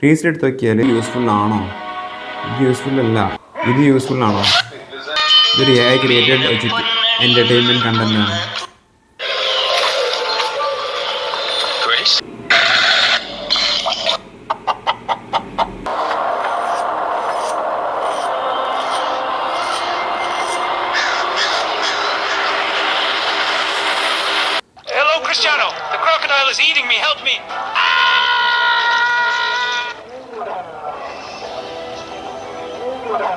Reels എടുത്ത് നോക്കിയാൽ useful ആണോ, ഇത് യൂസ്ഫുൾ അല്ല, ഇത് യൂസ്ഫുൾ ആണോ, ഇതൊരു AI ക്രിയേറ്റഡ് എൻ്റർടൈൻമെൻറ്റ് കണ്ടൻ്റാണ്. Cristiano, the crocodile is eating me. Help me.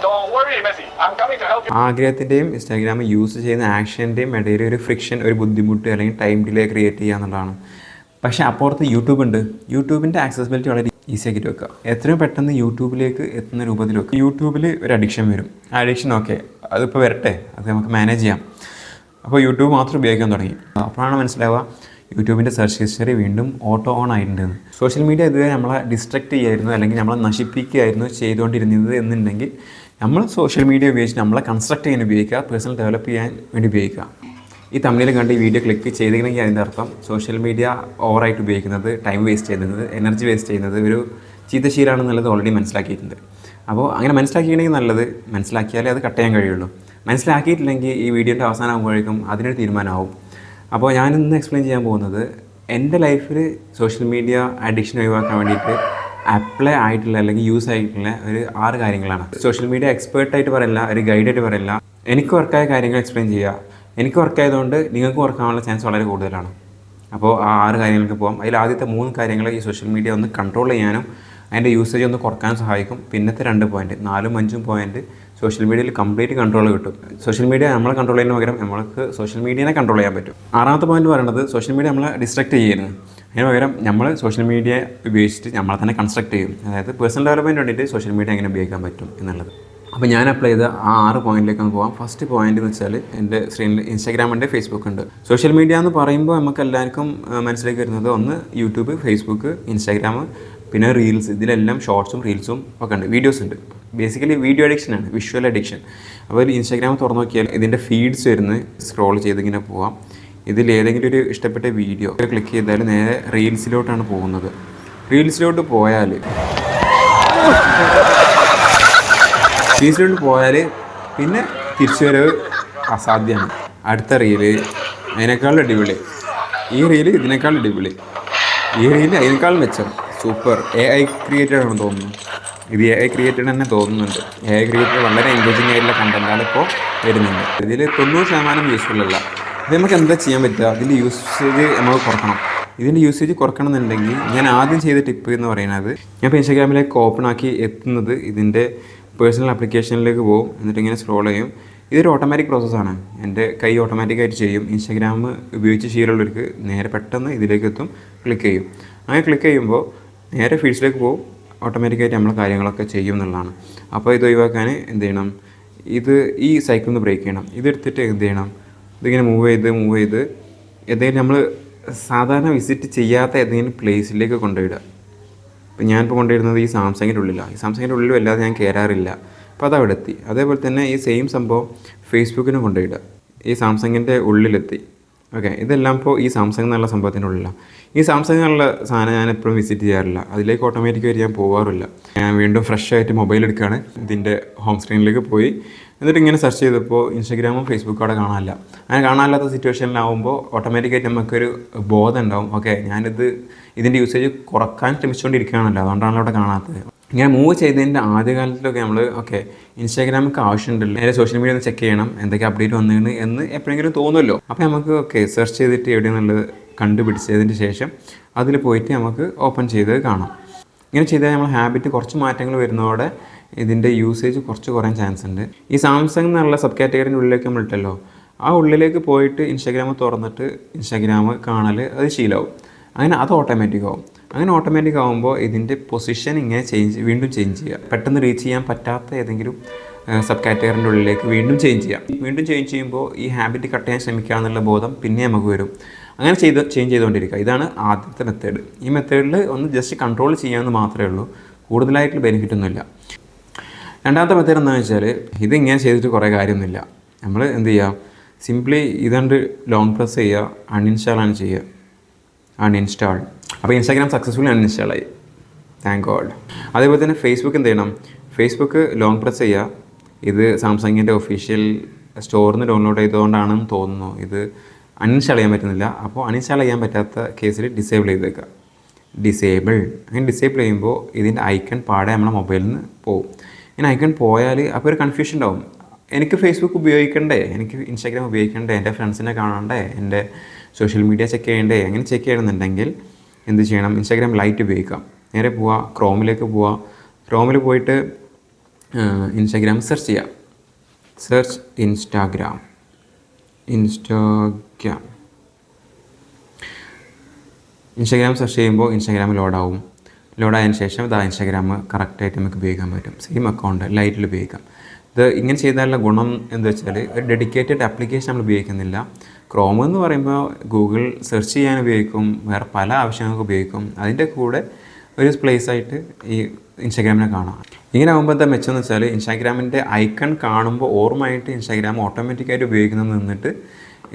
Don't worry, Messi. I'm coming to help you. ആഗ്രഹത്തിൻ്റെയും ഇൻസ്റ്റാഗ്രാം യൂസ് ചെയ്യുന്ന ആക്ഷൻ്റെയും ഇടയിൽ ഒരു ഫ്രിക്ഷൻ, ഒരു ബുദ്ധിമുട്ട് അല്ലെങ്കിൽ ടൈം ഡിലേ ക്രിയേറ്റ് ചെയ്യുക എന്നുള്ളതാണ്. പക്ഷേ അപ്പുറത്ത് യൂട്യൂബ് ഉണ്ട്. യൂട്യൂബിൻ്റെ ആക്സസിബിലിറ്റി വളരെ ഈസി ആക്കിയിട്ട് വെക്കുക. എത്രയും പെട്ടെന്ന് യൂട്യൂബിലേക്ക് എത്തുന്ന രൂപത്തിൽ വെക്കുക. യൂട്യൂബിൽ ഒരു അഡിക്ഷൻ വരും. ആ അഡിക്ഷൻ ഓക്കെ, അതിപ്പോൾ വരട്ടെ, അത് നമുക്ക് മാനേജ് ചെയ്യാം. അപ്പോൾ യൂട്യൂബ് മാത്രം ഉപയോഗിക്കാൻ തുടങ്ങി. അപ്പോഴാണ് മനസ്സിലാവുക യൂട്യൂബിൻ്റെ സെർച്ച് ഹിസ്റ്ററി വീണ്ടും ഓട്ടോ ഓൺ ആയിട്ടുണ്ടെന്ന്. സോഷ്യൽ മീഡിയ ഇതുവരെ നമ്മളെ ഡിസ്ട്രക്റ്റ് ചെയ്യായിരുന്നു, അല്ലെങ്കിൽ നമ്മളെ നശിപ്പിക്കുകയായിരുന്നു ചെയ്തുകൊണ്ടിരുന്നത് എന്നുണ്ടെങ്കിൽ നമ്മൾ സോഷ്യൽ മീഡിയ ഉപയോഗിച്ച് നമ്മളെ കൺസ്ട്രക്ട് ചെയ്യാൻ ഉപയോഗിക്കുക, പേഴ്സണൽ ഡെവലപ്പ് ചെയ്യാൻ വേണ്ടി ഉപയോഗിക്കുക. ഈ തമ്മിൽ കണ്ട് ഈ വീഡിയോ ക്ലിക്ക് ചെയ്തിട്ടുണ്ടെങ്കിൽ അതിൻ്റെ അർത്ഥം സോഷ്യൽ മീഡിയ ഓവറായിട്ട് ഉപയോഗിക്കുന്നത്, ടൈം വേസ്റ്റ് ചെയ്യുന്നത്, എനർജി വേസ്റ്റ് ചെയ്യുന്നത് ഒരു ചീത്തശീലമാണെന്നുള്ളത് ഓൾറെഡി മനസ്സിലാക്കിയിട്ടുണ്ട്. അപ്പോൾ അങ്ങനെ മനസ്സിലാക്കിയിട്ടുണ്ടെങ്കിൽ നല്ലത്, മനസ്സിലാക്കിയാലേ അത് കട്ട് ചെയ്യാൻ കഴിയുള്ളൂ. മനസ്സിലാക്കിയിട്ടില്ലെങ്കിൽ ഈ വീഡിയോൻ്റെ അവസാനം ആകുമ്പോഴേക്കും അതിനൊരു തീരുമാനമാവും. അപ്പോൾ ഞാനിന്ന് എക്സ്പ്ലെയിൻ ചെയ്യാൻ പോകുന്നത് എൻ്റെ ലൈഫിൽ സോഷ്യൽ മീഡിയ അഡിക്ഷൻ ഒഴിവാക്കാൻ വേണ്ടിയിട്ട് അപ്ലൈ ആയിട്ടുള്ള അല്ലെങ്കിൽ യൂസ് ആയിട്ടുള്ള ഒരു 6 കാര്യങ്ങളാണ്. സോഷ്യൽ മീഡിയ എക്സ്പേർട്ടായിട്ട് പറയില്ല, ഒരു ഗൈഡായിട്ട് പറയില്ല, എനിക്ക് വർക്കായ കാര്യങ്ങൾ എക്സ്പ്ലെയിൻ ചെയ്യുക. എനിക്ക് വർക്കായതുകൊണ്ട് നിങ്ങൾക്ക് വർക്കാവാനുള്ള ചാൻസ് വളരെ കൂടുതലാണ്. അപ്പോൾ ആ 6 കാര്യങ്ങൾക്ക് പോകാം. അതിൽ ആദ്യത്തെ 3 കാര്യങ്ങൾ ഈ സോഷ്യൽ മീഡിയ ഒന്ന് കൺട്രോൾ ചെയ്യാനും അതിൻ്റെ യൂസേജ് ഒന്ന് കുറക്കാനും സഹായിക്കും. പിന്നത്തെ 2 പോയിൻറ്റ്, 4ഉം 5ഉം പോയിൻറ്റ് സോഷ്യൽ മീഡിയയിൽ കംപ്ലീറ്റ് കൺട്രോൾ കിട്ടും. സോഷ്യൽ മീഡിയ നമ്മളെ കൺട്രോൾ ചെയ്യുന്നതിന് പകരം നമ്മൾക്ക് സോഷ്യൽ മീഡിയനെ കൺട്രോൾ ചെയ്യാൻ പറ്റും. 6ാമത്തെ പോയിൻറ്റ് പറയുന്നത് സോഷ്യൽ മീഡിയ നമ്മളെ ഡിസ്ട്രക്ട് ചെയ്യുന്നത്. അതിന് പകരം നമ്മൾ സോഷ്യൽ മീഡിയ ഉപയോഗിച്ചിട്ട് നമ്മളെ തന്നെ കൺസ്ട്രക്ട് ചെയ്യും. അതായത് പേഴ്സണൽ ഡെവലപ്മെൻറ്റ് വേണ്ടിയിട്ട് സോഷ്യൽ മീഡിയ എങ്ങനെ ഉപയോഗിക്കാൻ പറ്റും എന്നുള്ളത്. അപ്പോൾ ഞാൻ അപ്ലൈ ചെയ്ത ആ 6 പോയിന്റിലേക്ക് ഒന്ന് പോകാം. ഫസ്റ്റ് പോയിന്റ് എന്ന് വെച്ചാൽ എൻ്റെ സ്ക്രീനിൽ ഇൻസ്റ്റാഗ്രാം ഉണ്ട്, ഫേസ്ബുക്ക് ഉണ്ട്. സോഷ്യൽ മീഡിയ എന്ന് പറയുമ്പോൾ നമുക്ക് എല്ലാവർക്കും മനസ്സിലേക്ക് വരുന്നത് ഒന്ന് യൂട്യൂബ്, ഫേസ്ബുക്ക്, ഇൻസ്റ്റാഗ്രാം, പിന്നെ റീൽസ്. ഇതിലെല്ലാം ഷോർട്സും റീൽസും ഒക്കെ ഉണ്ട്, വീഡിയോസ് ഉണ്ട്. ബേസിക്കലി വീഡിയോ അഡിക്ഷനാണ്, വിഷ്വൽ അഡിക്ഷൻ. അപ്പോൾ ഇൻസ്റ്റാഗ്രാം തുറന്നു നോക്കിയാൽ ഇതിൻ്റെ ഫീഡ്സ് വരുന്നത് സ്ക്രോൾ ചെയ്തിങ്ങനെ പോവാം. ഇതിൽ ഏതെങ്കിലും ഒരു ഇഷ്ടപ്പെട്ട വീഡിയോ ക്ലിക്ക് ചെയ്താൽ നേരെ റീൽസിലോട്ടാണ് പോകുന്നത്. റീൽസിലോട്ട് പോയാൽ പിന്നെ തിരിച്ചു വരവ് അസാധ്യമാണ്. അടുത്ത റീല് അതിനേക്കാളും അടിപൊളി, ഈ റീല് ഇതിനേക്കാൾ അടിപൊളി, ഈ റീല് അതിനേക്കാളും മെച്ചം, സൂപ്പർ. AI ക്രിയേറ്റഡ് ആണെന്ന് തോന്നുന്നു. ഇത് AI ക്രിയേറ്റഡ് തന്നെ തോന്നുന്നുണ്ട്. AI ക്രിയേറ്റഡ് വളരെ എൻഗേജിങ് ആയിട്ടുള്ള കണ്ടൻറ്റാണ് ഇപ്പോൾ വരുന്നുണ്ട്. ഇതിൽ 90% യൂസ്ഫുൾ അല്ല. ഇത് നമുക്ക് എന്താ ചെയ്യാൻ പറ്റുക? ഇതിൻ്റെ യൂസേജ് നമുക്ക് കുറക്കണം. ഇതിൻ്റെ യൂസേജ് കുറക്കണം എന്നുണ്ടെങ്കിൽ ഞാൻ ആദ്യം ചെയ്ത ടിപ്പ് എന്ന് പറയുന്നത്, ഞാൻ ഇപ്പോൾ ഇൻസ്റ്റാഗ്രാമിലേക്ക് ഓപ്പൺ ആക്കി എത്തുന്നത് ഇതിൻ്റെ പേഴ്സണൽ ആപ്ലിക്കേഷനിലേക്ക് പോകും, എന്നിട്ട് ഇങ്ങനെ സ്ക്രോൾ ചെയ്യും. ഇതൊരു ഓട്ടോമാറ്റിക് പ്രോസസ്സാണ്. എൻ്റെ കൈ ഓട്ടോമാറ്റിക്കായിട്ട് ചെയ്യും. ഇൻസ്റ്റാഗ്രാം ഉപയോഗിച്ച് ശീലമുള്ളവർക്ക് നേരെ പെട്ടെന്ന് ഇതിലേക്ക് എത്തും, ക്ലിക്ക് ചെയ്യും. അങ്ങനെ ക്ലിക്ക് ചെയ്യുമ്പോൾ നേരെ ഫീഡ്സിലേക്ക് പോകും, ഓട്ടോമാറ്റിക്കായിട്ട് നമ്മൾ കാര്യങ്ങളൊക്കെ ചെയ്യും എന്നുള്ളതാണ്. അപ്പോൾ ഇത് ഒഴിവാക്കാൻ എന്ത് ചെയ്യണം? ഈ സൈക്കിൾ ഒന്ന് ബ്രേക്ക് ചെയ്യണം. ഇതെടുത്തിട്ട് എന്ത് ചെയ്യണം? ഇതിങ്ങനെ മൂവ് ചെയ്ത് എന്തെങ്കിലും നമ്മൾ സാധാരണ വിസിറ്റ് ചെയ്യാത്ത ഏതെങ്കിലും പ്ലേസിലേക്ക് കൊണ്ടുപോയിടുക. ഇപ്പോൾ ഞാനിപ്പോൾ കൊണ്ടുവരുന്നത് ഈ സാംസങ്ങിൻ്റെ ഉള്ളിലാണ്. ഈ സാംസങ്ങിൻ്റെ ഉള്ളിലും അല്ലാതെ ഞാൻ കയറാറില്ല. അപ്പോൾ അതവിടെ എത്തി. അതേപോലെ തന്നെ ഈ സെയിം സംഭവം ഫേസ്ബുക്കിന് കൊണ്ടുപോയിടുക. ഈ സാംസങ്ങിൻ്റെ ഉള്ളിലെത്തി. ഓക്കെ, ഇതെല്ലാം ഇപ്പോൾ ഈ സാംസങ് എന്നുള്ള സംഭവത്തിൻ്റെ ഉള്ളിലാണ്. ഈ സാംസങ് എന്നുള്ള സാധനം ഞാൻ എപ്പോഴും വിസിറ്റ് ചെയ്യാറില്ല. അതിലേക്ക് ഓട്ടോമാറ്റിക്കായിട്ട് ഞാൻ പോകാറില്ല. ഞാൻ വീണ്ടും ഫ്രഷ് ആയിട്ട് മൊബൈൽ എടുക്കുകയാണ്, ഇതിൻ്റെ ഹോം സ്ക്രീനിലേക്ക് പോയി. എന്നിട്ട് ഇങ്ങനെ സെർച്ച് ചെയ്തപ്പോൾ ഇൻസ്റ്റാഗ്രാമും ഫേസ്ബുക്കും അവിടെ കാണാനില്ല. അങ്ങനെ കാണാനില്ലാത്ത സിറ്റുവേഷനിലാവുമ്പോൾ ഓട്ടോമാറ്റിക്കായിട്ട് നമുക്കൊരു ബോധം ഉണ്ടാവും, ഓക്കെ ഇതിൻ്റെ യൂസേജ് കുറക്കാൻ ശ്രമിച്ചുകൊണ്ടിരിക്കുകയാണല്ലോ, അതുകൊണ്ടാണല്ലോ അവിടെ കാണാത്തത്. ഇങ്ങനെ മൂവ് ചെയ്തതിൻ്റെ ആദ്യകാലത്തിലൊക്കെ നമ്മൾ ഇൻസ്റ്റാഗ്രാമിക്ക് ആവശ്യമുണ്ടല്ലോ, നേരെ സോഷ്യൽ മീഡിയ ഒന്ന് ചെക്ക് ചെയ്യണം എന്തൊക്കെ അപ്ഡേറ്റ് വന്നിട്ടുണ്ട് എന്ന് എപ്പോഴെങ്കിലും തോന്നുമല്ലോ. അപ്പോൾ നമുക്ക് സെർച്ച് ചെയ്തിട്ട് എവിടെയെന്നുള്ളത് കണ്ടുപിടിച്ചതിന് ശേഷം അതിൽ പോയിട്ട് നമുക്ക് ഓപ്പൺ ചെയ്ത് കാണാം. ഇങ്ങനെ ചെയ്താൽ നമ്മൾ ഹാബിറ്റ് കുറച്ച് മാറ്റങ്ങൾ വരുന്നതോടെ ഇതിൻ്റെ യൂസേജ് കുറച്ച് കുറയാൻ ചാൻസ് ഉണ്ട്. ഈ സാംസങ് എന്നുള്ള സബ് കാറ്റഗറിൻ്റെ ഉള്ളിലേക്ക് നമ്മൾ ഇട്ടല്ലോ, ആ ഉള്ളിലേക്ക് പോയിട്ട് ഇൻസ്റ്റാഗ്രാം തുറന്നിട്ട് ഇൻസ്റ്റാഗ്രാം കാണൽ അത് ശീലമാവും. അങ്ങനെ അത് ഓട്ടോമാറ്റിക് ആവും. അങ്ങനെ ഓട്ടോമാറ്റിക് ആകുമ്പോൾ ഇതിൻ്റെ പൊസിഷൻ ഇങ്ങനെ വീണ്ടും ചേഞ്ച് ചെയ്യുക. പെട്ടെന്ന് റീച്ച് ചെയ്യാൻ പറ്റാത്ത ഏതെങ്കിലും സബ് കാറ്റഗറിൻ്റെ ഉള്ളിലേക്ക് വീണ്ടും ചേഞ്ച് ചെയ്യാം. വീണ്ടും ചേഞ്ച് ചെയ്യുമ്പോൾ ഈ ഹാബിറ്റ് കട്ട് ചെയ്യാൻ ശ്രമിക്കുക എന്നുള്ള ബോധം പിന്നെ നമുക്ക് വരും. അങ്ങനെ ചേഞ്ച് ചെയ്തുകൊണ്ടിരിക്കുക. ഇതാണ് ആദ്യത്തെ മെത്തേഡ്. ഈ മെത്തേഡിൽ ഒന്ന് ജസ്റ്റ് കൺട്രോൾ ചെയ്യാമെന്ന് മാത്രമേ ഉള്ളൂ, കൂടുതലായിട്ട് ബെനിഫിറ്റ് ഒന്നുമില്ല. രണ്ടാമത്തെ മെത്തേഡ് എന്താണെന്ന് വെച്ചാൽ, ഇതിങ്ങനെ ചെയ്തിട്ട് കുറേ കാര്യമൊന്നുമില്ല. നമ്മൾ എന്ത് ചെയ്യുക? സിംപ്ലി ഇതുകൊണ്ട് ലോങ് പ്രസ് ചെയ്യുക, അൺഇൻസ്റ്റാളാണ് ചെയ്യുക. അൺഇൻസ്റ്റാൾ. അപ്പോൾ ഇൻസ്റ്റാഗ്രാം സക്സസ്ഫുള്ളി അൺഇൻസ്റ്റാളായി. Thank God. അതേപോലെ തന്നെ ഫേസ്ബുക്ക് എന്ത് ചെയ്യണം? ഫേസ്ബുക്ക് ലോങ് പ്രസ് ചെയ്യുക. ഇത് സാംസങ്ങിൻ്റെ ഒഫീഷ്യൽ സ്റ്റോറിൽ നിന്ന് ഡൗൺലോഡ് ചെയ്തുകൊണ്ടാണെന്ന് തോന്നുന്നു. ഇത് അൺഇൻസ്റ്റാൾ ചെയ്യാൻ പറ്റുന്നില്ല. അപ്പോൾ അൺഇൻസ്റ്റാൾ ചെയ്യാൻ പറ്റാത്ത കേസിൽ ഡിസേബിൾ ചെയ്തേക്കുക. അങ്ങനെ ഡിസേബിൾ ചെയ്യുമ്പോൾ ഇതിൻ്റെ ഐക്കൺ പാടെ നമ്മളെ മൊബൈലിൽ നിന്ന് പോകും. ഇങ്ങനെ ഐക്കൺ പോയാൽ അപ്പോൾ ഒരു കൺഫ്യൂഷൻ ഉണ്ടാവും. എനിക്ക് ഫേസ്ബുക്ക് ഉപയോഗിക്കണ്ടേ, എനിക്ക് ഇൻസ്റ്റാഗ്രാം ഉപയോഗിക്കണ്ടേ, എൻ്റെ ഫ്രണ്ട്സിനെ കാണണ്ടേ, എൻ്റെ സോഷ്യൽ മീഡിയ ചെക്ക് ചെയ്യണ്ടേ? അങ്ങനെ ചെക്ക് ചെയ്യണമെന്നുണ്ടെങ്കിൽ എന്ത് ചെയ്യണം? ഇൻസ്റ്റാഗ്രാം ലൈറ്റ് ഉപയോഗിക്കാം. നേരെ പോവുക, ക്രോമിലേക്ക് പോവുക. ക്രോമിൽ പോയിട്ട് ഇൻസ്റ്റാഗ്രാം സെർച്ച് ചെയ്യുക. Search Instagram. ഇൻസ്റ്റാഗ്രാം സെർച്ച് ചെയ്യുമ്പോൾ ഇൻസ്റ്റാഗ്രാം ലോഡാവും. ലോഡായതിനു ശേഷം ഇതാ ഇൻസ്റ്റാഗ്രാം കറക്റ്റായിട്ട് നമുക്ക് ഉപയോഗിക്കാൻ പറ്റും. സെയിം അക്കൗണ്ട് ലൈറ്റിൽ ഉപയോഗിക്കാം. ഇത് ഇങ്ങനെ ചെയ്താലുള്ള ഗുണം എന്താ വെച്ചാൽ ഒരു ഡെഡിക്കേറ്റഡ് ആപ്ലിക്കേഷൻ നമ്മൾ ഉപയോഗിക്കുന്നില്ല. ക്രോം എന്ന് പറയുമ്പോൾ ഗൂഗിൾ സെർച്ച് ചെയ്യാൻ ഉപയോഗിക്കും, വേറെ പല ആവശ്യങ്ങൾക്ക് ഉപയോഗിക്കും. അതിൻ്റെ കൂടെ ഒരു പ്ലേസ് ആയിട്ട് ഈ ഇൻസ്റ്റാഗ്രാമിനെ കാണാം. ഇങ്ങനെ ആകുമ്പോൾ എന്താ മെച്ചം എന്ന് വെച്ചാൽ ഇൻസ്റ്റാഗ്രാമിൻ്റെ ഐക്കൺ കാണുമ്പോൾ ഓർമ്മയായിട്ട് ഇൻസ്റ്റാഗ്രാം ഓട്ടോമാറ്റിക്കായിട്ട് ഉപയോഗിക്കുന്നത് നിന്നിട്ട്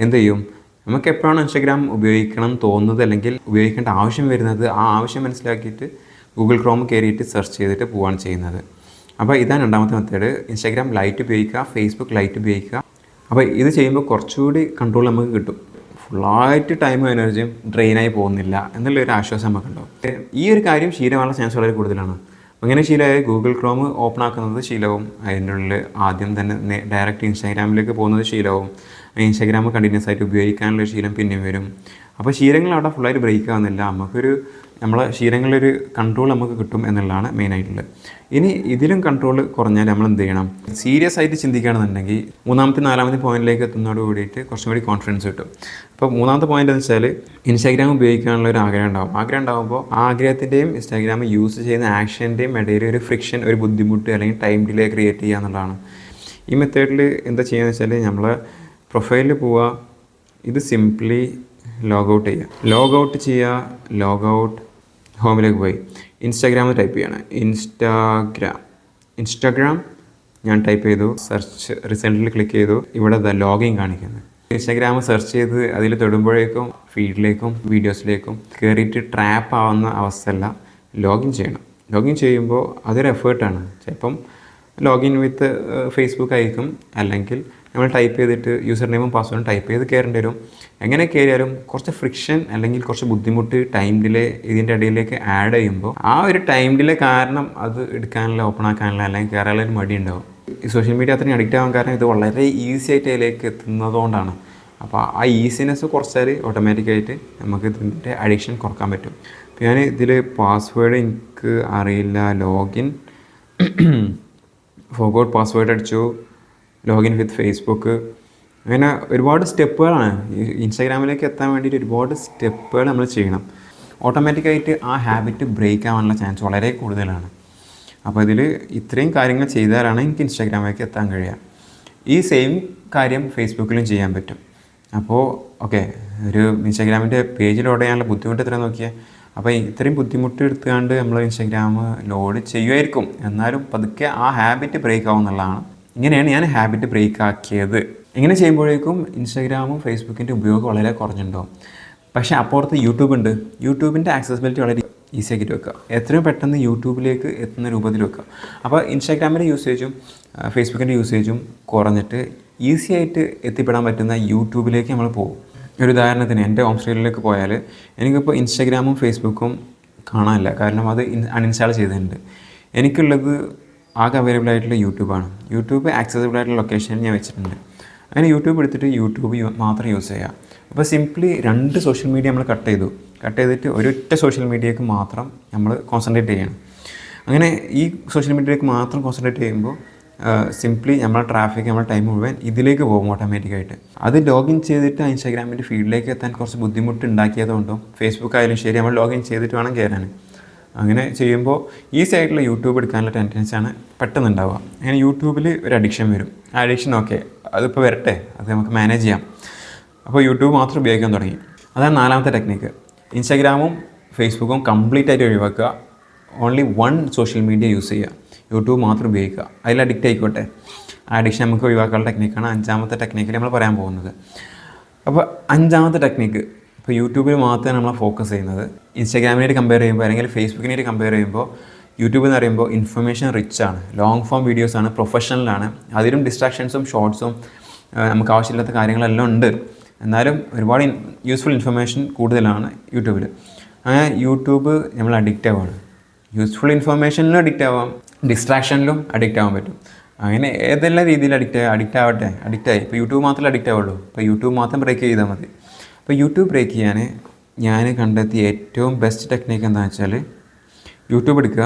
എന്ത് ചെയ്യും? നമുക്ക് എപ്പോഴാണ് ഇൻസ്റ്റാഗ്രാം ഉപയോഗിക്കണം തോന്നുന്നത് അല്ലെങ്കിൽ ഉപയോഗിക്കേണ്ട ആവശ്യം വരുന്നത്, ആ ആവശ്യം മനസ്സിലാക്കിയിട്ട് ഗൂഗിൾ ക്രോം കയറിയിട്ട് സെർച്ച് ചെയ്തിട്ട് പോവുകയാണ് ചെയ്യുന്നത്. അപ്പോൾ ഇതാണ് രണ്ടാമത്തെ മെത്തേഡ്. ഇൻസ്റ്റാഗ്രാം ലൈറ്റ് ഉപയോഗിക്കുക, ഫേസ്ബുക്ക് ലൈറ്റ് ഉപയോഗിക്കുക. അപ്പോൾ ഇത് ചെയ്യുമ്പോൾ കുറച്ചുകൂടി കൺട്രോൾ നമുക്ക് കിട്ടും. ഫുള്ളായിട്ട് ടൈമും എനർജിയും ഡ്രെയിനായി പോകുന്നില്ല എന്നുള്ളൊരു ആശ്വാസം നമുക്കുണ്ടാവും. ഈ ഒരു കാര്യം ശീലമാനുള്ള ചാൻസ് വളരെ കൂടുതലാണ്. അങ്ങനെ ശീലമായ ഗൂഗിൾ ക്രോം ഓപ്പൺ ആക്കുന്നത് ശീലവും, അതിൻ്റെ ഉള്ളിൽ ആദ്യം തന്നെ ഡയറക്റ്റ് ഇൻസ്റ്റാഗ്രാമിലേക്ക് പോകുന്നത് ശീലവും, ഇൻസ്റ്റാഗ്രാം കണ്ടിന്യൂസ് ആയിട്ട് ഉപയോഗിക്കാനുള്ള ശീലം പിന്നെയും വരും. അപ്പോൾ ശീലങ്ങൾ അവിടെ ഫുള്ളായിട്ട് ബ്രേക്ക് ആകുന്നില്ല. നമ്മളെ ശീലങ്ങളിലൊരു കൺട്രോൾ നമുക്ക് കിട്ടും എന്നുള്ളതാണ് മെയിനായിട്ടുള്ളത്. ഇനി ഇതിലും കൺട്രോൾ കുറഞ്ഞാൽ നമ്മൾ എന്ത് ചെയ്യണം? സീരിയസ് ആയിട്ട് ചിന്തിക്കുകയാണെന്നുണ്ടെങ്കിൽ മൂന്നാമത്തെ നാലാമത്തെ പോയിന്റിലേക്ക് എത്തുന്നതോട് കൂടിയിട്ട് കുറച്ചും കൂടി കോൺഫിഡൻസ് കിട്ടും. അപ്പോൾ മൂന്നാമത്തെ പോയിന്റ് എന്ന് വെച്ചാൽ ഇൻസ്റ്റാഗ്രാം ഉപയോഗിക്കാനുള്ള ഒരു ആഗ്രഹം ഉണ്ടാകുമ്പോൾ ആ ആഗ്രഹത്തിൻ്റെയും ഇൻസ്റ്റാഗ്രാം യൂസ് ചെയ്യുന്ന ആക്ഷൻ്റെയും ഇടയിൽ ഒരു ഫ്രിക്ഷൻ, ഒരു ബുദ്ധിമുട്ട് അല്ലെങ്കിൽ ടൈം ഡിലേ ക്രിയേറ്റ് ചെയ്യുക എന്നുള്ളതാണ്. ഈ മെത്തേഡിൽ എന്താ ചെയ്യുക വെച്ചാൽ നമ്മൾ പ്രൊഫൈലിൽ പോവുക. ഇത് സിംപ്ലി ലോഗൗട്ട് ചെയ്യുക. ലോഗൗട്ട് ഹോമിലേക്ക് പോയി ഇൻസ്റ്റാഗ്രാം ടൈപ്പ് ചെയ്യണം. ഇൻസ്റ്റാഗ്രാം ഞാൻ ടൈപ്പ് ചെയ്തു. സെർച്ച് റിസൾട്ടിൽ ക്ലിക്ക് ചെയ്തു. ഇവിടെ ലോഗിൻ കാണിക്കുന്നത്. ഇൻസ്റ്റാഗ്രാം സെർച്ച് ചെയ്ത് അതിൽ തൊടുമ്പോഴേക്കും ഫീഡിലേക്കും വീഡിയോസിലേക്കും കയറിയിട്ട് ട്രാപ്പ് ആവുന്ന അവസ്ഥയല്ല. ലോഗിൻ ചെയ്യണം. ലോഗിൻ ചെയ്യുമ്പോൾ അതൊരു എഫേർട്ടാണ്. ചിലപ്പം ലോഗിൻ വിത്ത് ഫേസ്ബുക്ക് ആയിരിക്കും, അല്ലെങ്കിൽ നമ്മൾ ടൈപ്പ് ചെയ്തിട്ട് യൂസർ നെയിമും പാസ്വേഡും ടൈപ്പ് ചെയ്ത് കയറേണ്ടി വരും. എങ്ങനെ കയറിയാലും കുറച്ച് ഫ്രിക്ഷൻ അല്ലെങ്കിൽ കുറച്ച് ബുദ്ധിമുട്ട്, ടൈം ഡിലേ ഇതിൻ്റെ ഇടയിലേക്ക് ആഡ് ചെയ്യുമ്പോൾ ആ ഒരു ടൈം ഡിലേ കാരണം അത് എടുക്കാനുള്ള, ഓപ്പൺ ആക്കാനുള്ള അല്ലെങ്കിൽ കയറാനുള്ള ഒരു മടി ഉണ്ടാവും. ഈ സോഷ്യൽ മീഡിയ അത്രയും അഡിക്റ്റ് ആവാൻ കാരണം ഇത് വളരെ ഈസി ആയിട്ട് അതിലേക്ക് എത്തുന്നതുകൊണ്ടാണ്. അപ്പോൾ ആ ഈസിനെസ് കുറച്ചാൽ ഓട്ടോമാറ്റിക്കായിട്ട് നമുക്ക് ഇതിൻ്റെ അഡിക്ഷൻ കുറക്കാൻ പറ്റും. അപ്പോൾ ഞാൻ ഇതിൽ പാസ്വേഡ് എനിക്ക് അറിയില്ല, ലോഗിൻ ഫോർഗോട്ട് പാസ്വേഡ് അടിച്ചു, ലോഗിൻ വിത്ത് ഫേസ്ബുക്ക്. അങ്ങനെ ഒരുപാട് സ്റ്റെപ്പുകളാണ് ഇൻസ്റ്റാഗ്രാമിലേക്ക് എത്താൻ വേണ്ടിയിട്ട്. ഒരുപാട് സ്റ്റെപ്പുകൾ നമ്മൾ ചെയ്യണം. ഓട്ടോമാറ്റിക്കായിട്ട് ആ ഹാബിറ്റ് ബ്രേക്ക് ആവാനുള്ള ചാൻസ് വളരെ കൂടുതലാണ്. അപ്പോൾ ഇതിൽ ഇത്രയും കാര്യങ്ങൾ ചെയ്താലാണ് എനിക്ക് ഇൻസ്റ്റാഗ്രാമിലേക്ക് എത്താൻ കഴിയുക. ഈ സെയിം കാര്യം ഫേസ്ബുക്കിലും ചെയ്യാൻ പറ്റും. അപ്പോൾ ഓക്കെ, ഒരു ഇൻസ്റ്റാഗ്രാമിൻ്റെ പേജ് ലോഡ് ചെയ്യാനുള്ള ബുദ്ധിമുട്ട് എത്ര നോക്കിയാൽ. അപ്പോൾ ഇത്രയും ബുദ്ധിമുട്ട് എടുത്തുകൊണ്ട് നമ്മൾ ഇൻസ്റ്റാഗ്രാം ലോഡ് ചെയ്യുമായിരിക്കും, എന്നാലും പതുക്കെ ആ ഹാബിറ്റ് ബ്രേക്ക് ആവും എന്നുള്ളതാണ്. ഇങ്ങനെയാണ് ഞാൻ ഹാബിറ്റ് ബ്രേക്ക് ആക്കിയത്. ഇങ്ങനെ ചെയ്യുമ്പോഴേക്കും ഇൻസ്റ്റാഗ്രാമും ഫേസ്ബുക്കിൻ്റെ ഉപയോഗം വളരെ കുറഞ്ഞിട്ടുണ്ടാവും. പക്ഷേ അപ്പുറത്ത് യൂട്യൂബ് ഉണ്ട്. യൂട്യൂബിൻ്റെ ആക്സസിബിലിറ്റി വളരെ ഈസി ആക്കിയിട്ട് വെക്കുക. എത്രയും പെട്ടെന്ന് യൂട്യൂബിലേക്ക് എത്തുന്ന രൂപത്തിൽ വെക്കുക. അപ്പോൾ ഇൻസ്റ്റാഗ്രാമിൻ്റെ യൂസേജും ഫേസ്ബുക്കിൻ്റെ യൂസേജും കുറഞ്ഞിട്ട് ഈസി ആയിട്ട് എത്തിപ്പെടാൻ പറ്റുന്ന യൂട്യൂബിലേക്ക് നമ്മൾ പോകും. ഒരു ഉദാഹരണത്തിന് എൻ്റെ ഹോം സ്ക്രീനിലേക്ക് പോയാൽ എനിക്കിപ്പോൾ ഇൻസ്റ്റാഗ്രാമും ഫേസ്ബുക്കും കാണാനില്ല, കാരണം അത് അൺഇൻസ്റ്റാൾ ചെയ്തിട്ടുണ്ട്. എനിക്കുള്ളത് ആകെ അവൈലബിൾ ആയിട്ടുള്ള യൂട്യൂബാണ്. യൂട്യൂബ് ആക്സസിബിൾ ആയിട്ടുള്ള ലൊക്കേഷനിൽ ഞാൻ വെച്ചിട്ടുണ്ട്. അങ്ങനെ യൂട്യൂബ് എടുത്തിട്ട് യൂട്യൂബ് മാത്രം യൂസ് ചെയ്യുക. അപ്പോൾ സിംപ്ലി 2 സോഷ്യൽ മീഡിയ നമ്മൾ കട്ട് ചെയ്തിട്ട് ഒരൊറ്റ സോഷ്യൽ മീഡിയയ്ക്ക് മാത്രം നമ്മൾ കോൺസെൻട്രേറ്റ് ചെയ്യണം. അങ്ങനെ ഈ സോഷ്യൽ മീഡിയയിലേക്ക് മാത്രം കോൺസെൻട്രേറ്റ് ചെയ്യുമ്പോൾ സിംപ്ലി നമ്മളെ ട്രാഫിക്, നമ്മളെ ടൈം മുഴുവൻ ഇതിലേക്ക് പോകും ഓട്ടോമാറ്റിക്കായിട്ട്. അത് ലോഗിൻ ചെയ്തിട്ട് ഇൻസ്റ്റാഗ്രാമിൻ്റെ ഫീഡിലേക്ക് എത്താൻ കുറച്ച് ബുദ്ധിമുട്ട് ഉണ്ടാക്കിയതുകൊണ്ടും ഫേസ്ബുക്ക് ആയാലും ശരി നമ്മൾ ലോഗിൻ ചെയ്തിട്ട് വേണം കയറാൻ. അങ്ങനെ ചെയ്യുമ്പോൾ ഈസി ആയിട്ടുള്ള യൂട്യൂബ് എടുക്കാനുള്ള ടെൻഡൻസിയാണ് പെട്ടെന്ന് ഉണ്ടാവുക. അങ്ങനെ യൂട്യൂബിൽ ഒരു അഡിക്ഷൻ വരും. ആ അഡിക്ഷൻ ഓക്കെ, അതിപ്പോൾ വരട്ടെ, അത് നമുക്ക് മാനേജ് ചെയ്യാം. അപ്പോൾ യൂട്യൂബ് മാത്രം ഉപയോഗിക്കാൻ തുടങ്ങി. അതാണ് 4ാമത്തെ ടെക്നിക്ക്. ഇൻസ്റ്റാഗ്രാമും ഫേസ്ബുക്കും കംപ്ലീറ്റ് ആയിട്ട് ഒഴിവാക്കുക. ഓൺലി 1 സോഷ്യൽ മീഡിയ യൂസ് ചെയ്യുക. യൂട്യൂബ് മാത്രം ഉപയോഗിക്കുക. അതിൽ അഡിക്റ്റ് ആയിക്കോട്ടെ. ആ അഡിക്ഷൻ നമുക്ക് ഒഴിവാക്കാനുള്ള ടെക്നിക്കാണ് 5ാമത്തെ ടെക്നിക്കിൽ നമ്മൾ പറയാൻ പോകുന്നത്. അപ്പോൾ 5ാമത്തെ ടെക്നിക്ക് ഇപ്പോൾ യൂട്യൂബിൽ മാത്രമേ നമ്മൾ ഫോക്കസ് ചെയ്യുന്നത്. ഇൻസ്റ്റാഗ്രാമിനായിട്ട് കമ്പയർ ചെയ്യുമ്പോൾ അല്ലെങ്കിൽ ഫേസ്ബുക്കിനായിട്ട് കമ്പയർ ചെയ്യുമ്പോൾ യൂട്യൂബ് എന്ന് പറയുമ്പോൾ ഇൻഫർമേഷൻ റിച്ച് ആണ്, ലോങ് ഫോം വീഡിയോസാണ്, പ്രൊഫഷണലാണ്. അതിലും ഡിസ്ട്രാക്ഷൻസും ഷോർട്സും നമുക്ക് ആവശ്യമില്ലാത്ത കാര്യങ്ങളെല്ലാം ഉണ്ട്. എന്നാലും ഒരുപാട് യൂസ്ഫുൾ ഇൻഫർമേഷൻ കൂടുതലാണ് യൂട്യൂബിൽ. അങ്ങനെ യൂട്യൂബ് നമ്മൾ അഡിക്റ്റ് ആവുകയാണ്. യൂസ്ഫുൾ ഇൻഫർമേഷനിലും അഡിക്റ്റ് ആവാം, ഡിസ്ട്രാക്ഷനിലും അഡിക്റ്റ് ആവാൻ പറ്റും. അങ്ങനെ ഏതെല്ലാം രീതിയിൽ അഡിക്റ്റ് ആവട്ടെ, അഡിക്റ്റായി. ഇപ്പോൾ യൂട്യൂബ് മാത്രമേ അഡിക്റ്റ് ആവുള്ളൂ. ഇപ്പോൾ യൂട്യൂബ് മാത്രം ബ്രേക്ക് ചെയ്താൽ മതി. അപ്പോൾ യൂട്യൂബ് ബ്രേക്ക് ചെയ്യാൻ ഞാൻ കണ്ടെത്തിയ ഏറ്റവും ബെസ്റ്റ് ടെക്നിക്ക് എന്താണെന്ന് വെച്ചാൽ, യൂട്യൂബ് എടുക്കുക.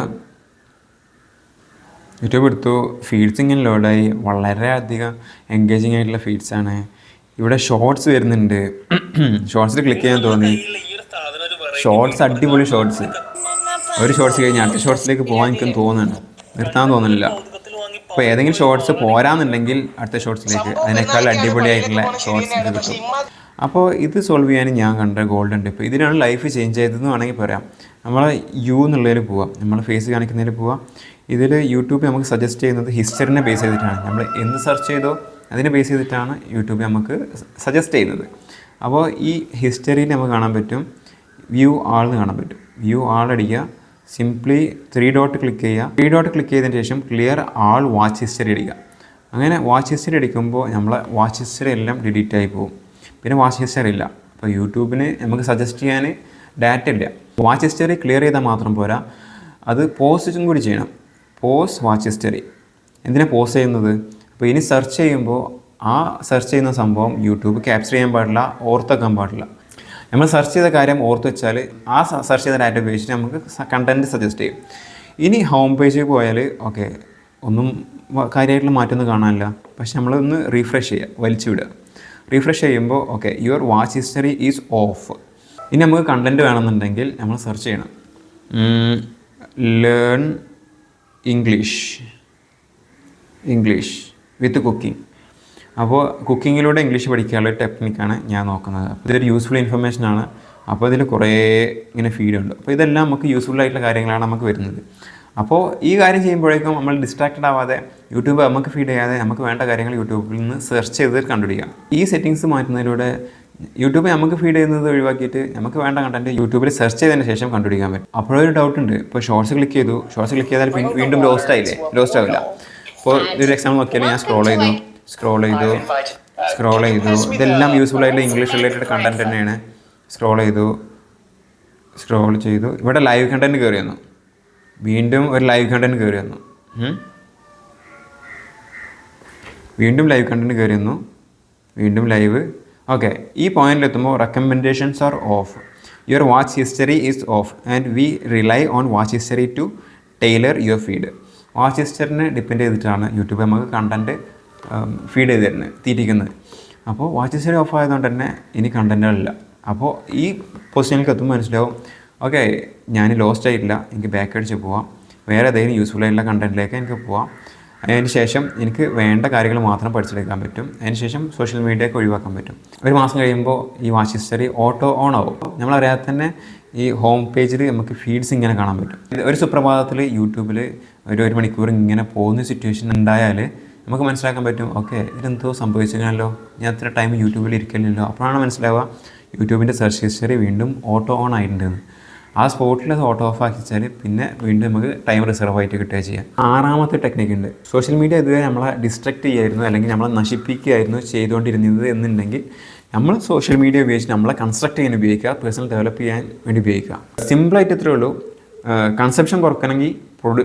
യൂട്യൂബ് എടുത്തു, ഫീഡ്സ് ഇങ്ങനെ ലോഡായി, വളരെയധികം എൻഗേജിങ് ആയിട്ടുള്ള ഫീഡ്സാണ്. ഇവിടെ ഷോർട്സ് വരുന്നുണ്ട്. ഷോർട്സിൽ ക്ലിക്ക് ചെയ്യാൻ തോന്നി. ഷോർട്സ് അടിപൊളി ഷോർട്സ്. ഒരു ഷോർട്സ് കഴിഞ്ഞ് അടുത്ത ഷോർട്സിലേക്ക് പോകാൻ എനിക്കും തോന്നുന്നുണ്ട്, നിർത്താൻ തോന്നുന്നില്ല. അപ്പോൾ ഏതെങ്കിലും ഷോർട്സ് പോരാന്നുണ്ടെങ്കിൽ അടുത്ത ഷോർട്സിലേക്ക് അതിനേക്കാൾ അടിപൊളിയായിട്ടുള്ള ഷോർട്സ് കിട്ടും. അപ്പോൾ ഇത് സോൾവ് ചെയ്യാൻ ഞാൻ കണ്ട ഗോൾഡൻ ടിപ്പ്. ഇതിനാണ് ലൈഫ് ചേഞ്ച് ചെയ്തതെന്ന് വേണമെങ്കിൽ പറയാം. നമ്മൾ യു എന്നുള്ളതിൽ പോവാം, നമ്മൾ ഫേസ് കാണിക്കുന്നതിൽ പോവാം. ഇതിൽ യൂട്യൂബ് നമുക്ക് സജസ്റ്റ് ചെയ്യുന്നത് ഹിസ്റ്ററിനെ ബേസ് ചെയ്തിട്ടാണ്. നമ്മൾ എന്ത് സെർച്ച് ചെയ്തോ അതിനെ ബേസ് ചെയ്തിട്ടാണ് യൂട്യൂബ് നമുക്ക് സജസ്റ്റ് ചെയ്യുന്നത്. അപ്പോൾ ഈ ഹിസ്റ്ററിയിൽ നമുക്ക് കാണാൻ പറ്റും, വ്യൂ ആൾ എന്ന് കാണാൻ പറ്റും. വ്യൂ ആൾ അടിക്കുക, സിംപ്ലി 3 ഡോട്ട് ക്ലിക്ക് ചെയ്യുക. 3 ഡോട്ട് ക്ലിക്ക് ചെയ്തതിന് ശേഷം ക്ലിയർ ആൾ വാച്ച് ഹിസ്റ്ററി അടിക്കുക. അങ്ങനെ വാച്ച് ഹിസ്റ്ററി അടിക്കുമ്പോൾ നമ്മളെ വാച്ച് ഹിസ്റ്ററി എല്ലാം ഡിലീറ്റ് ആയി പോകും. പിന്നെ വാച്ച് ഹിസ്റ്ററി ഇല്ല. അപ്പോൾ യൂട്യൂബിന് നമുക്ക് സജസ്റ്റ് ചെയ്യാൻ ഡാറ്റ ഇല്ല. വാച്ച് ഹിസ്റ്ററി ക്ലിയർ ചെയ്താൽ മാത്രം പോരാ, അത് പോസ്റ്റും കൂടി ചെയ്യണം. Pause watch history. എന്തിനാണ് പോസ് ചെയ്യുന്നത്? അപ്പോൾ ഇനി സെർച്ച് ചെയ്യുമ്പോൾ ആ സെർച്ച് ചെയ്യുന്ന സംഭവം യൂട്യൂബ് ക്യാപ്ചർ ചെയ്യാൻ പാടില്ല, ഓർത്തെക്കാൻ പാടില്ല. നമ്മൾ സെർച്ച് ചെയ്ത കാര്യം ഓർത്ത് വെച്ചാൽ ആ സെർച്ച് ചെയ്ത ഡാറ്റ ഉപയോഗിച്ചിട്ട് നമുക്ക് കണ്ടൻറ്റ് സജസ്റ്റ് ചെയ്യും. ഇനി ഹോം പേജിൽ പോയാൽ ഓക്കെ, ഒന്നും കാര്യമായിട്ടുള്ള മാറ്റമൊന്നും കാണാനില്ല. പക്ഷെ നമ്മളൊന്ന് റീഫ്രഷ് ചെയ്യുക, വലിച്ചു വിടുക. റീഫ്രഷ് ചെയ്യുമ്പോൾ okay, your watch history is of. ഇനി നമുക്ക് കണ്ടൻറ്റ് വേണമെന്നുണ്ടെങ്കിൽ നമ്മൾ സെർച്ച് ചെയ്യണം. Learn English with cooking. അപ്പോൾ കുക്കിങ്ങിലൂടെ ഇംഗ്ലീഷ് പഠിക്കാനുള്ള ടെക്നിക്കാണ് ഞാൻ നോക്കുന്നത്. അപ്പോൾ ഇതൊരു യൂസ്ഫുൾ ഇൻഫർമേഷനാണ്. അപ്പോൾ ഇതിൽ കുറേ ഇങ്ങനെ ഫീഡുണ്ട്. അപ്പോൾ ഇതെല്ലാം നമുക്ക് യൂസ്ഫുൾ ആയിട്ടുള്ള കാര്യങ്ങളാണ് നമുക്ക് വരുന്നത്. അപ്പോൾ ഈ കാര്യം ചെയ്യുമ്പോഴേക്കും നമ്മൾ ഡിസ്ട്രാക്റ്റഡ് ആവാതെ, യൂട്യൂബ് നമുക്ക് ഫീഡ് ചെയ്യാതെ നമുക്ക് വേണ്ട കാര്യങ്ങൾ യൂട്യൂബിൽ നിന്ന് സെർച്ച് ചെയ്ത് കണ്ടുപിടിക്കാം. ഈ സെറ്റിങ്സ് മാറ്റുന്നതിലൂടെ യൂട്യൂബ് നമുക്ക് ഫീഡ് ചെയ്യുന്നത് ഒഴിവാക്കിയിട്ട് നമുക്ക് വേണ്ട കണ്ടൻറ്റ് യൂട്യൂബിൽ സെർച്ച് ചെയ്തതിന് ശേഷം കണ്ടുപിടിക്കാൻ പറ്റും. അപ്പോഴൊരു ഡൗട്ട് ഉണ്ട്, ഇപ്പോൾ ഷോർട്സ് ക്ലിക്ക് ചെയ്താൽ വീണ്ടും ലോസ്റ്റ് ആവില്ല. ഇപ്പോൾ ഇതൊരു എക്സാമ്പിൾ നോക്കിയാൽ ഞാൻ സ്ക്രോൾ ചെയ്തു. ഇതെല്ലാം യൂസ്ഫുൾ ആയിട്ടുള്ള ഇംഗ്ലീഷ് റിലേറ്റഡ് കണ്ടൻറ്റ് തന്നെയാണ്. സ്ക്രോൾ ചെയ്തു. ഇവിടെ ലൈവ് കണ്ടൻറ്റ് കയറി വന്നു. വീണ്ടും ഒരു ലൈവ് കണ്ടൻറ്റ് കയറി വന്നു. വീണ്ടും ലൈവ്. ഓക്കെ, ഈ പോയിന്റിലെത്തുമ്പോൾ recommendations are off, your watch history is off and we rely on watch history to tailor your feed. Watch ഹിസ്റ്ററിനെ ഡിപ്പെൻഡ് ചെയ്തിട്ടാണ് യൂട്യൂബ് നമുക്ക് കണ്ടൻറ്റ് ഫീഡ് ചെയ്ത് തരുന്നത്, തീറ്റിക്കുന്നത്. അപ്പോൾ വാച്ച് ഹിസ്റ്ററി ഓഫ് ആയതുകൊണ്ട് തന്നെ ഇനി കണ്ടൻറ്റുകളില്ല. അപ്പോൾ ഈ പൊസിഷനിലേക്ക് എത്തുമ്പോൾ മനസ്സിലാവും, ഓക്കെ, ഞാൻ ലോസ്റ്റ് ആയിട്ടില്ല, എനിക്ക് ബാക്ക് അടിച്ച് പോവാം, വേറെ ഏതെങ്കിലും യൂസ്ഫുൾ ആയിട്ടുള്ള കണ്ടൻറ്റിലേക്ക് എനിക്ക് പോവാം. അതിന് ശേഷം എനിക്ക് വേണ്ട കാര്യങ്ങൾ മാത്രം പഠിച്ചെടുക്കാൻ പറ്റും. അതിന് ശേഷം സോഷ്യൽ മീഡിയയൊക്കെ ഒഴിവാക്കാൻ പറ്റും. ഒരു മാസം കഴിയുമ്പോൾ ഈ വാച്ച് ഹിസ്റ്ററി ഓട്ടോ ഓൺ ആവും. നമ്മളറിയാതെ തന്നെ ഈ ഹോം പേജിൽ നമുക്ക് ഫീഡ്സ് ഇങ്ങനെ കാണാൻ പറ്റും. ഒരു സുപ്രഭാതത്തിൽ യൂട്യൂബിൽ ഒരു മണിക്കൂർ ഇങ്ങനെ പോകുന്ന സിറ്റുവേഷൻ ഉണ്ടായാൽ നമുക്ക് മനസ്സിലാക്കാൻ പറ്റും, ഓക്കെ, ഇതെന്തോ സംഭവിച്ചില്ലല്ലോ, ഞാൻ അത്ര ടൈം യൂട്യൂബിൽ ഇരിക്കില്ലല്ലോ. അപ്പോഴാണ് മനസ്സിലാവുക യൂട്യൂബിൻ്റെ സെർച്ച് ഹിസ്റ്ററി വീണ്ടും ഓട്ടോ ഓൺ ആയിട്ടുണ്ടെന്ന്. ആ സ്പോട്ടിൽ അത് ഓട്ടോ ഓഫ് ആക്കിച്ചാൽ പിന്നെ വീണ്ടും നമുക്ക് ടൈം റിസർവ് ആയിട്ട് കിട്ടുക ചെയ്യാം. 6ാമത്തെ ടെക്നിക്ക് ഉണ്ട്. സോഷ്യൽ മീഡിയ ഇതുവരെ നമ്മളെ ഡിസ്ട്രാക്ട് ചെയ്യായിരുന്നു, അല്ലെങ്കിൽ നമ്മളെ നശിപ്പിക്കുകയായിരുന്നു ചെയ്തുകൊണ്ടിരുന്നത് എന്നുണ്ടെങ്കിൽ നമ്മൾ സോഷ്യൽ മീഡിയ ഉപയോഗിച്ച് നമ്മളെ കൺസ്ട്രക്ട് ചെയ്യാൻ ഉപയോഗിക്കുക, പേഴ്സണൽ ഡെവലപ്പ് ചെയ്യാൻ വേണ്ടി ഉപയോഗിക്കുക. സിമ്പിളായിട്ട് ഇത്രയേ ഉള്ളൂ. കൺസപ്ഷൻ കുറക്കണമെങ്കിൽ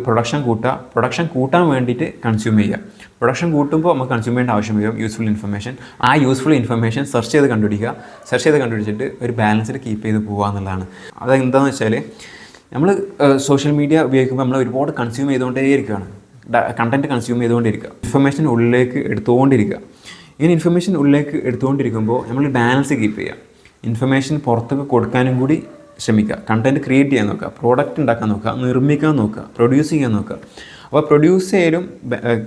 പ്രൊഡക്ഷൻ കൂട്ടാൻ വേണ്ടിയിട്ട് കൺസ്യൂം ചെയ്യുക. പ്രൊഡക്ഷൻ കൂട്ടുമ്പോൾ നമുക്ക് കൺസ്യൂം ചെയ്യേണ്ട ആവശ്യം വരും യൂസ്ഫുൾ ഇൻഫർമേഷൻ. ആ യൂസ്ഫുൾ ഇൻഫർമേഷൻ സെർച്ച് ചെയ്ത് കണ്ടുപിടിച്ചിട്ട് ഒരു ബാലൻസിൽ കീപ്പ് ചെയ്ത് പോകുക എന്നുള്ളതാണ്. അതെന്താണെന്ന് വെച്ചാൽ, നമ്മൾ സോഷ്യൽ മീഡിയ ഉപയോഗിക്കുമ്പോൾ നമ്മൾ ഒരുപാട് കൺസ്യൂം ചെയ്തുകൊണ്ടേയിരിക്കുകയാണ്, കണ്ടൻറ്റ് കൺസ്യൂം ചെയ്തുകൊണ്ടിരിക്കുക, ഇൻഫർമേഷൻ ഉള്ളിലേക്ക് എടുത്തുകൊണ്ടിരിക്കുക. ഇങ്ങനെ ഇൻഫർമേഷൻ ഉള്ളിലേക്ക് എടുത്തുകൊണ്ടിരിക്കുമ്പോൾ നമ്മൾ ബാലൻസ് കീപ്പ് ചെയ്യുക. ഇൻഫർമേഷൻ പുറത്തേക്ക് കൊടുക്കാനും കൂടി ശ്രമിക്കുക. കണ്ടൻറ്റ് ക്രിയേറ്റ് ചെയ്യാൻ നോക്കുക, പ്രോഡക്റ്റ് ഉണ്ടാക്കാൻ നോക്കുക, നിർമ്മിക്കാൻ നോക്കുക, പ്രൊഡ്യൂസ് ചെയ്യാൻ നോക്കുക. അപ്പോൾ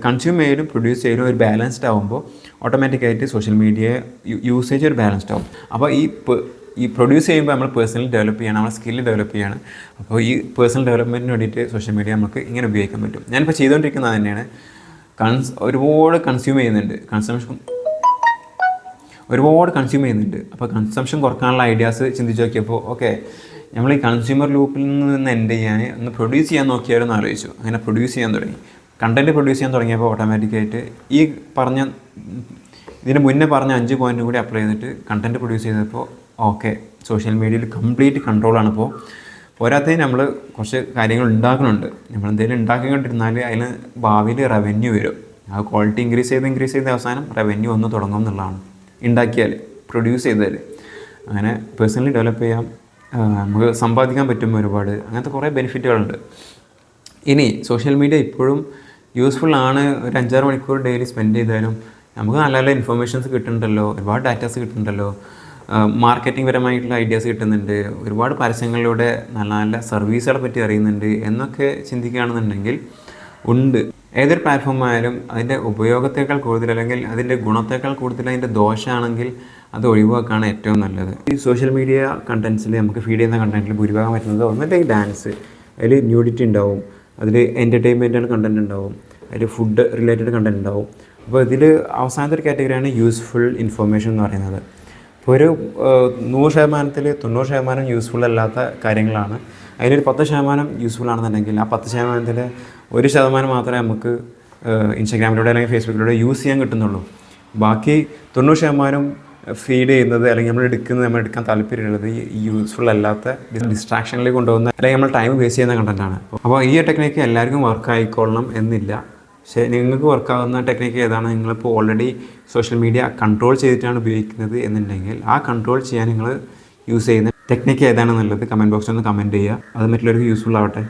കൺസ്യൂം ചെയ്യലും പ്രൊഡ്യൂസ് ചെയ്യലും ഒരു ബാലൻസ്ഡ് ആകുമ്പോൾ ഓട്ടോമാറ്റിക്കായിട്ട് സോഷ്യൽ മീഡിയ യൂസേജ് ഒരു ബാലൻസ്ഡ് ആകും. അപ്പോൾ ഈ പ്രൊഡ്യൂസ് ചെയ്യുമ്പോൾ നമ്മൾ പേഴ്സണലി ഡെവലപ്പ് ചെയ്യണം, നമ്മൾ സ്കില്ല് ഡെവലപ്പ് ചെയ്യണം. അപ്പോൾ ഈ പേഴ്സണൽ ഡെവലപ്മെൻറ്റിന് വേണ്ടിയിട്ട് സോഷ്യൽ മീഡിയ നമുക്ക് ഇങ്ങനെ ഉപയോഗിക്കാൻ പറ്റും. ഞാനിപ്പോൾ ചെയ്തുകൊണ്ടിരിക്കുന്നത് തന്നെയാണ്. ഒരുപാട് കൺസ്യൂം ചെയ്യുന്നുണ്ട്. ഒരുപാട് കൺസ്യൂം ചെയ്യുന്നുണ്ട്. അപ്പോൾ കൺസംഷൻ കുറക്കാനുള്ള ഐഡിയാസ് ചിന്തിച്ച് നോക്കിയപ്പോൾ ഓക്കെ നമ്മൾ ഈ കൺസ്യൂമർ ലൂപ്പിൽ നിന്ന് എൻഡ് ചെയ്യാൻ ഒന്ന് പ്രൊഡ്യൂസ് ചെയ്യാൻ നോക്കിയാലും എന്ന് ആലോചിച്ചു. അങ്ങനെ പ്രൊഡ്യൂസ് ചെയ്യാൻ തുടങ്ങി. കണ്ടൻറ്റ് പ്രൊഡ്യൂസ് ചെയ്യാൻ തുടങ്ങിയപ്പോൾ ഓട്ടോമാറ്റിക്കായിട്ട് ഈ പറഞ്ഞ ഇതിന് മുന്നേ പറഞ്ഞ 5 പോയിൻ്റ് കൂടി അപ്ലൈ ചെയ്തിട്ട് കണ്ടൻറ്റ് പ്രൊഡ്യൂസ് ചെയ്തപ്പോൾ ഓക്കെ സോഷ്യൽ മീഡിയയിൽ കംപ്ലീറ്റ് കൺട്രോളാണ്. ഇപ്പോൾ പോരാത്തതിന് നമ്മൾ കുറച്ച് കാര്യങ്ങൾ ഉണ്ടാക്കുന്നുണ്ട്. നമ്മളെന്തെങ്കിലും ഉണ്ടാക്കിക്കൊണ്ടിരുന്നാൽ അതിന് ഭാവിയിൽ റവന്യൂ വരും. ആ ക്വാളിറ്റി ഇൻക്രീസ് ചെയ്ത് അവസാനം റവന്യൂ വന്ന് തുടങ്ങും എന്നുള്ളതാണ്. ഉണ്ടാക്കിയാൽ പ്രൊഡ്യൂസ് ചെയ്താൽ അങ്ങനെ പേഴ്സണലി ഡെവലപ്പ് ചെയ്യാം, നമുക്ക് സമ്പാദിക്കാൻ പറ്റും ഒരുപാട്. അങ്ങനത്തെ കുറേ ബെനിഫിറ്റുകളുണ്ട്. ഇനി സോഷ്യൽ മീഡിയ ഇപ്പോഴും യൂസ്ഫുള്ളാണ്. ഒരു 5-6 മണിക്കൂർ ഡെയിലി സ്പെൻഡ് ചെയ്താലും നമുക്ക് നല്ല നല്ല ഇൻഫർമേഷൻസ് കിട്ടുന്നുണ്ടല്ലോ, ഒരുപാട് ഡാറ്റാസ് കിട്ടുന്നുണ്ടല്ലോ, മാർക്കറ്റിംഗ് പരമായിട്ടുള്ള ഐഡിയാസ് കിട്ടുന്നുണ്ട്, ഒരുപാട് പരസ്യങ്ങളിലൂടെ നല്ല നല്ല സർവീസുകളെ പറ്റി അറിയുന്നുണ്ട് എന്നൊക്കെ ചിന്തിക്കുകയാണെന്നുണ്ടെങ്കിൽ ഉണ്ട്. ഏതൊരു പ്ലാറ്റ്ഫോം ആയാലും അതിൻ്റെ ഉപയോഗത്തേക്കാൾ കൂടുതൽ അല്ലെങ്കിൽ അതിൻ്റെ ഗുണത്തേക്കാൾ കൂടുതൽ അതിൻ്റെ ദോഷമാണെങ്കിൽ അത് ഒഴിവാക്കുകയാണ് ഏറ്റവും നല്ലത്. ഈ സോഷ്യൽ മീഡിയ കണ്ടൻസിൽ നമുക്ക് ഫീഡ് ചെയ്യുന്ന കണ്ടൻറ്റിൽ ഭൂരിഭാഗം വരുന്നത് ഒന്നിൻ്റെ ഈ ഡാൻസ്, അതിൽ ന്യൂഡിറ്റി ഉണ്ടാവും, അതിൽ എൻ്റർടൈൻമെൻറ്റാണ് കണ്ടൻറ്റ് ഉണ്ടാവും, അതിൽ ഫുഡ് റിലേറ്റഡ് കണ്ടൻറ്റ് ഉണ്ടാവും. അപ്പോൾ ഇതിൽ അവസാനത്തെ ഒരു കാറ്റഗറിയാണ് യൂസ്ഫുൾ ഇൻഫർമേഷൻ എന്ന് പറയുന്നത്. ഇപ്പോൾ ഒരു 100%-ൽ 90% യൂസ്ഫുൾ അല്ലാത്ത കാര്യങ്ങളാണ്. അതിലൊരു 10% യൂസ്ഫുൾ ആണെന്നുണ്ടെങ്കിൽ ആ 10%-ൽ 1% മാത്രമേ നമുക്ക് ഇൻസ്റ്റാഗ്രാമിലൂടെ അല്ലെങ്കിൽ ഫേസ്ബുക്കിലൂടെ യൂസ് ചെയ്യാൻ കിട്ടുന്നുള്ളൂ. ബാക്കി 90% ഫീഡ് ചെയ്യുന്നത് അല്ലെങ്കിൽ നമ്മൾ എടുക്കാൻ താല്പര്യമുള്ളത് ഈ യൂസ്ഫുൾ അല്ലാത്ത ഡിസ്ട്രാക്ഷനിലേക്ക് കൊണ്ടുപോകുന്ന അല്ലെങ്കിൽ നമ്മൾ ടൈം വേസ്റ്റ് ചെയ്യുന്ന കണ്ടൻറ്റാണ്. അപ്പോൾ ഈ ടെക്നിക്ക് എല്ലാവർക്കും വർക്ക് ആയിക്കൊള്ളണം എന്നില്ല. പക്ഷേ നിങ്ങൾക്ക് വർക്കാവുന്ന ടെക്നിക്ക് ഏതാണ്, നിങ്ങളിപ്പോൾ ഓൾറെഡി സോഷ്യൽ മീഡിയ കൺട്രോൾ ചെയ്തിട്ടാണ് ഉപയോഗിക്കുന്നത് എന്നുണ്ടെങ്കിൽ ആ കൺട്രോൾ ചെയ്യാൻ നിങ്ങൾ യൂസ് ചെയ്യുന്ന ടെക്നിക്ക് ഏതാണെന്നുള്ളത് കമൻറ്റ് ബോക്സിൽ ഒന്ന് കമൻറ്റ് ചെയ്യുക. അത് മറ്റുള്ളവർക്ക് യൂസ്ഫുൾ ആവട്ടെ.